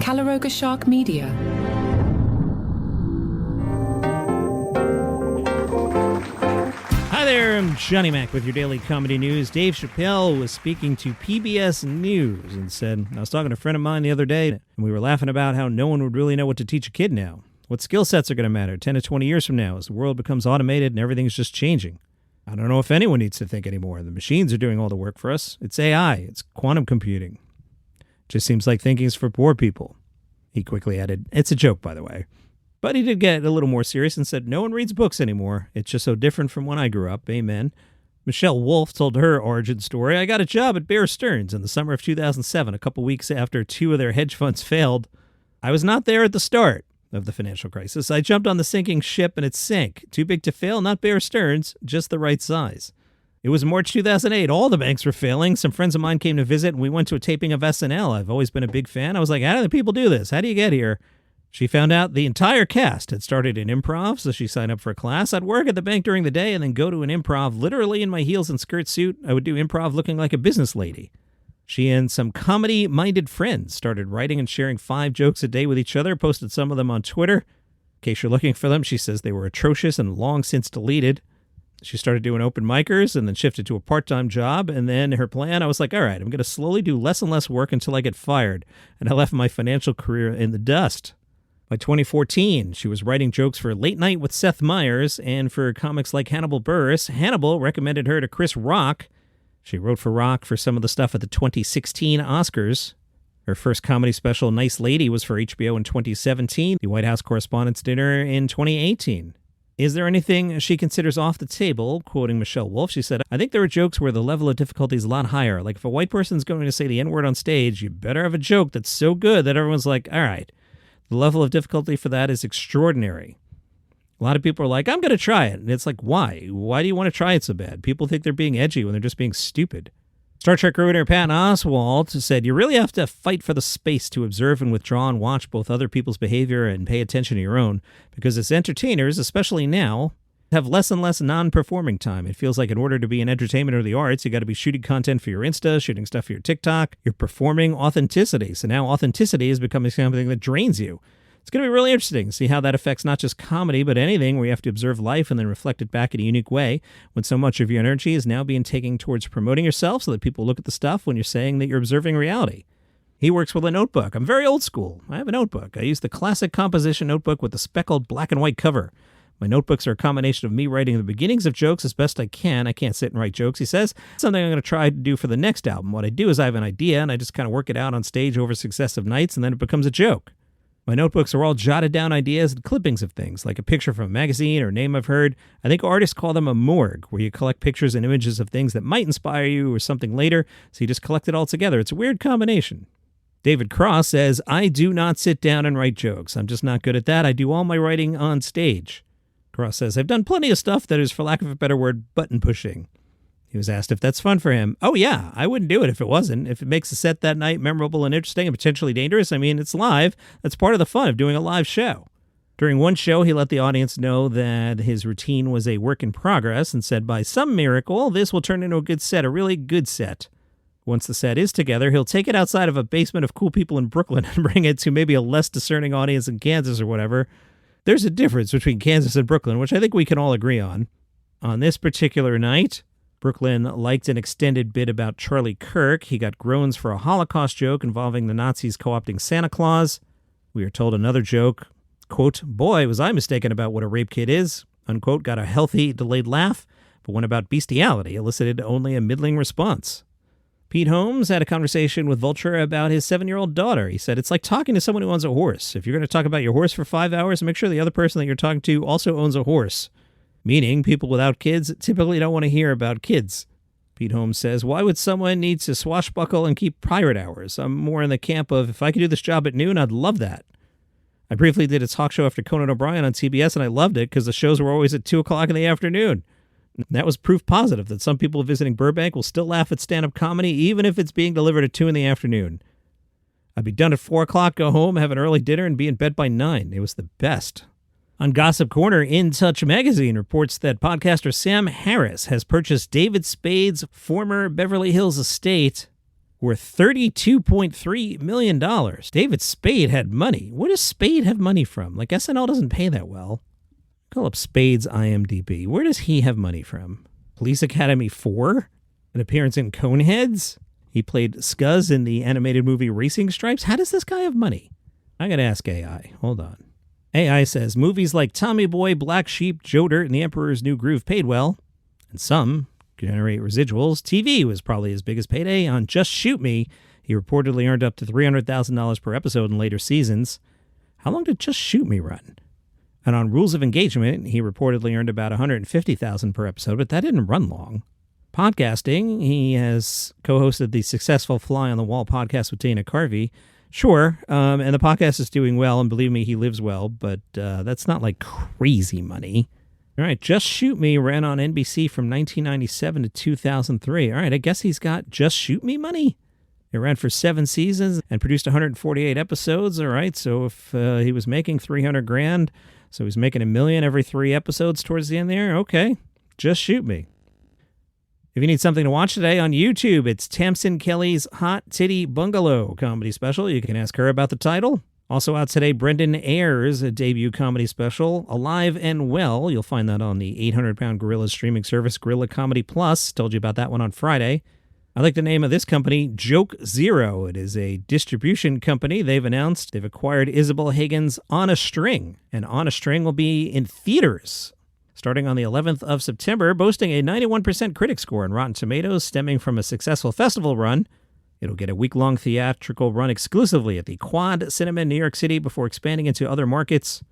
Calaroga Shark Media. Hi there, I'm Johnny Mac with your daily comedy news. Dave Chappelle was speaking to PBS News and said, I was talking to a friend of mine the other day, and we were laughing about how no one would really know what to teach a kid now. What skill sets are going to matter 10 to 20 years from now as the world becomes automated and everything's just changing. I don't know if anyone needs to think anymore. The machines are doing all the work for us. It's AI. It's quantum computing. Just seems like thinking is for poor people. He quickly added, it's a joke, by the way. But he did get a little more serious and said, no one reads books anymore. It's just so different from when I grew up. Amen. Michelle Wolf told her origin story. I got a job at Bear Stearns in the summer of 2007, a couple weeks after 2 of their hedge funds failed. I was not there at the start of the financial crisis. I jumped on the sinking ship and it sank. Too big to fail, not Bear Stearns, just the right size. It was March 2008. All the banks were failing. Some friends of mine came to visit and we went to a taping of SNL. I've always been a big fan. I was like, how do the people do this? How do you get here? She found out the entire cast had started in improv, so she signed up for a class. I'd work at the bank during the day and then go to an improv literally in my heels and skirt suit. I would do improv looking like a business lady. She and some comedy-minded friends started writing and sharing 5 jokes a day with each other, posted some of them on Twitter. In case you're looking for them, she says they were atrocious and long since deleted. She started doing open micers and then shifted to a part-time job. And then her plan, I was like, all right, I'm going to slowly do less and less work until I get fired. And I left my financial career in the dust. By 2014, she was writing jokes for Late Night with Seth Meyers and for comics like Hannibal Buress. Hannibal recommended her to Chris Rock. She wrote for Rock for some of the stuff at the 2016 Oscars. Her first comedy special, Nice Lady, was for HBO in 2017, the White House Correspondents' Dinner in 2018. Is there anything she considers off the table? Quoting Michelle Wolf, she said, I think there are jokes where the level of difficulty is a lot higher. Like if a white person's going to say the N-word on stage, you better have a joke that's so good that everyone's like, all right. The level of difficulty for that is extraordinary. A lot of people are like, I'm going to try it. And it's like, why? Why do you want to try it so bad? People think they're being edgy when they're just being stupid. Star Trek writer Patton Oswalt said, you really have to fight for the space to observe and withdraw and watch both other people's behavior and pay attention to your own. Because as entertainers, especially now, have less and less non-performing time. It feels like in order to be in entertainment or the arts, you got to be shooting content for your Insta, shooting stuff for your TikTok. You're performing authenticity. So now authenticity is becoming something that drains you. It's going to be really interesting to see how that affects not just comedy, but anything where you have to observe life and then reflect it back in a unique way when so much of your energy is now being taken towards promoting yourself so that people look at the stuff when you're saying that you're observing reality. He works with a notebook. I'm very old school. I have a notebook. I use the classic composition notebook with the speckled black and white cover. My notebooks are a combination of me writing the beginnings of jokes as best I can. I can't sit and write jokes, he says. Something I'm going to try to do for the next album. What I do is I have an idea, and I just kind of work it out on stage over successive nights, and then it becomes a joke. My notebooks are all jotted down ideas and clippings of things, like a picture from a magazine or a name I've heard. I think artists call them a morgue, where you collect pictures and images of things that might inspire you or something later, so you just collect it all together. It's a weird combination. David Cross says, I do not sit down and write jokes. I'm just not good at that. I do all my writing on stage. Cross says, I've done plenty of stuff that is, for lack of a better word, button pushing. He was asked if that's fun for him. Oh, yeah, I wouldn't do it if it wasn't. If it makes the set that night memorable and interesting and potentially dangerous, I mean, it's live. That's part of the fun of doing a live show. During one show, he let the audience know that his routine was a work in progress and said, by some miracle, this will turn into a good set, a really good set. Once the set is together, he'll take it outside of a basement of cool people in Brooklyn and bring it to maybe a less discerning audience in Kansas or whatever. There's a difference between Kansas and Brooklyn, which I think we can all agree on. On this particular night, Brooklyn liked an extended bit about Charlie Kirk. He got groans for a Holocaust joke involving the Nazis co-opting Santa Claus. We are told another joke, quote, boy, was I mistaken about what a rape kit is, unquote, got a healthy delayed laugh, but one about bestiality elicited only a middling response. Pete Holmes had a conversation with Vulture about his 7-year-old daughter. He said, it's like talking to someone who owns a horse. If you're going to talk about your horse for 5 hours, make sure the other person that you're talking to also owns a horse. Meaning, people without kids typically don't want to hear about kids. Pete Holmes says, why would someone need to swashbuckle and keep pirate hours? I'm more in the camp of, if I could do this job at noon, I'd love that. I briefly did a talk show after Conan O'Brien on CBS, and I loved it because the shows were always at 2 o'clock in the afternoon. That was proof positive that some people visiting Burbank will still laugh at stand-up comedy, even if it's being delivered at 2 in the afternoon. I'd be done at 4 o'clock, go home, have an early dinner, and be in bed by 9. It was the best. On Gossip Corner, In Touch magazine reports that podcaster Sam Harris has purchased David Spade's former Beverly Hills estate. worth $32.3 million. David Spade had money. Where does Spade have money from? Like, SNL doesn't pay that well. Call up Spade's IMDb. Where does he have money from? Police Academy 4? An appearance in Coneheads? He played Scuzz in the animated movie Racing Stripes. How does this guy have money? I gotta ask AI. Hold on. AI says movies like Tommy Boy, Black Sheep, Joe Dirt, and The Emperor's New Groove paid well, and some generate residuals. TV was probably his biggest payday. On Just Shoot Me, he reportedly earned up to $300,000 per episode in later seasons. How long did Just Shoot Me run? And on Rules of Engagement, he reportedly earned about $150,000 per episode, but that didn't run long. Podcasting, he has co-hosted the successful Fly on the Wall podcast with Dana Carvey. Sure, and the podcast is doing well, and believe me, he lives well, but that's not like crazy money. All right, Just Shoot Me ran on NBC from 1997 to 2003. All right, I guess he's got Just Shoot Me money. It ran for 7 seasons and produced 148 episodes. All right, so if he was making $300,000, so he's making $1 million every 3 episodes towards the end there, okay, Just Shoot Me. If you need something to watch today on YouTube, it's Tamsin Kelly's Hot Titty Bungalow comedy special. You can ask her about the title. Also out today, Brendan Ayers' debut comedy special, Alive and Well. You'll find that on the 800-pound gorilla streaming service, Gorilla Comedy Plus. Told you about that one on Friday. I like the name of this company, Joke Zero. It is a distribution company. They've announced they've acquired Isabel Hagen's On a String, and On a String will be in theaters starting on the 11th of September, boasting a 91% critic score on Rotten Tomatoes, stemming from a successful festival run. It'll get a week-long theatrical run exclusively at the Quad Cinema in New York City before expanding into other markets.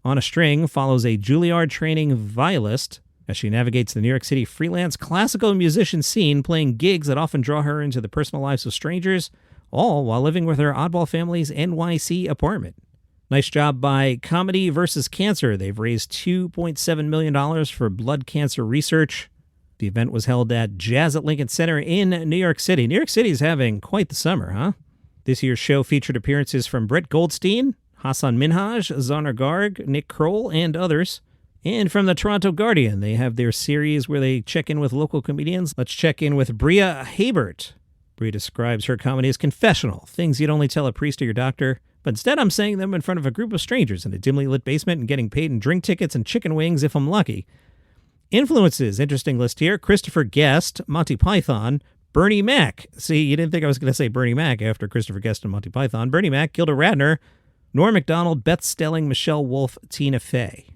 On a String follows a Juilliard training violist as she navigates the New York City freelance classical musician scene, playing gigs that often draw her into the personal lives of strangers, all while living with her oddball family's NYC apartment. Nice job by Comedy vs. Cancer. They've raised $2.7 million for blood cancer research. The event was held at Jazz at Lincoln Center in New York City. New York City is having quite the summer, huh? This year's show featured appearances from Brett Goldstein, Hassan Minhaj, Zoner Garg, Nick Kroll, and others. And from the Toronto Guardian, they have their series where they check in with local comedians. Let's check in with Bria Habert. Bria describes her comedy as confessional, things you'd only tell a priest or your doctor. But instead, I'm saying them in front of a group of strangers in a dimly lit basement and getting paid in drink tickets and chicken wings if I'm lucky. Influences, interesting list here. Christopher Guest, Monty Python, Bernie Mac. See, you didn't think I was going to say Bernie Mac after Christopher Guest and Monty Python. Bernie Mac, Gilda Radner, Norm Macdonald, Beth Stelling, Michelle Wolf, Tina Fey.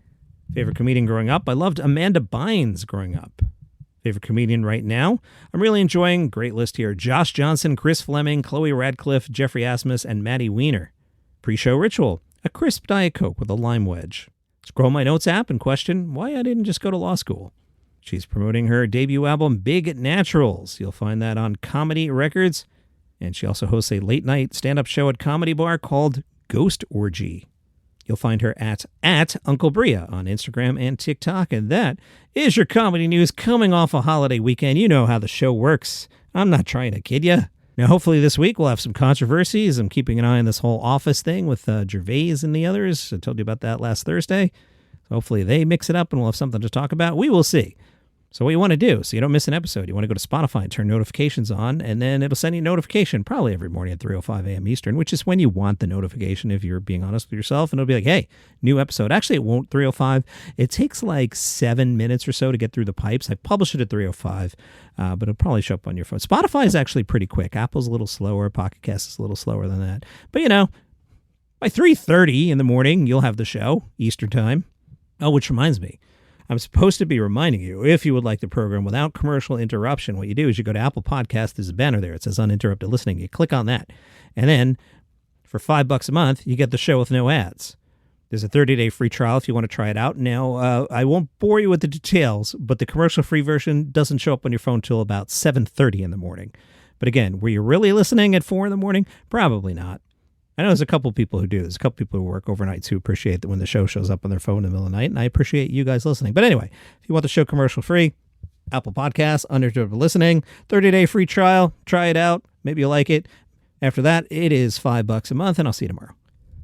Favorite comedian growing up? I loved Amanda Bynes growing up. Favorite comedian right now? I'm really enjoying, great list here, Josh Johnson, Chris Fleming, Chloe Radcliffe, Jeffrey Asmus, and Maddie Weiner. Pre-show ritual, a crisp Diet Coke with a lime wedge. Scroll my notes app and question why I didn't just go to law school. She's promoting her debut album, Big Naturals. You'll find that on Comedy Records. And she also hosts a late-night stand-up show at Comedy Bar called Ghost Orgy. You'll find her at Uncle Bria on Instagram and TikTok. And that is your comedy news coming off a holiday weekend. You know how the show works. I'm not trying to kid you. Now, hopefully this week we'll have some controversies. I'm keeping an eye on this whole Office thing with Gervais and the others. I told you about that last Thursday. So hopefully they mix it up and we'll have something to talk about. We will see. So what you want to do, so you don't miss an episode, you want to go to Spotify and turn notifications on, and then it'll send you a notification probably every morning at 3:05 a.m. Eastern, which is when you want the notification if you're being honest with yourself. And it'll be like, hey, new episode. Actually, it won't 3:05. It takes like 7 minutes or so to get through the pipes. I publish it at 3:05, but it'll probably show up on your phone. Spotify is actually pretty quick. Apple's a little slower. Pocket Cast is a little slower than that. But, you know, by 3:30 in the morning, you'll have the show, Eastern time. Oh, which reminds me. I'm supposed to be reminding you, if you would like the program without commercial interruption, what you do is you go to Apple Podcasts. There's a banner there. It says uninterrupted listening. You click on that. And then for $5 a month, you get the show with no ads. There's a 30-day free trial if you want to try it out. Now, I won't bore you with the details, but the commercial-free version doesn't show up on your phone till about 7:30 in the morning. But again, were you really listening at 4 in the morning? Probably not. I know there's a couple people who do. There's a couple people who work overnights who appreciate that when the show shows up on their phone in the middle of the night, and I appreciate you guys listening. But anyway, if you want the show commercial-free, Apple Podcasts, uninterrupted listening, 30-day free trial, try it out. Maybe you'll like it. After that, it is $5 a month, and I'll see you tomorrow.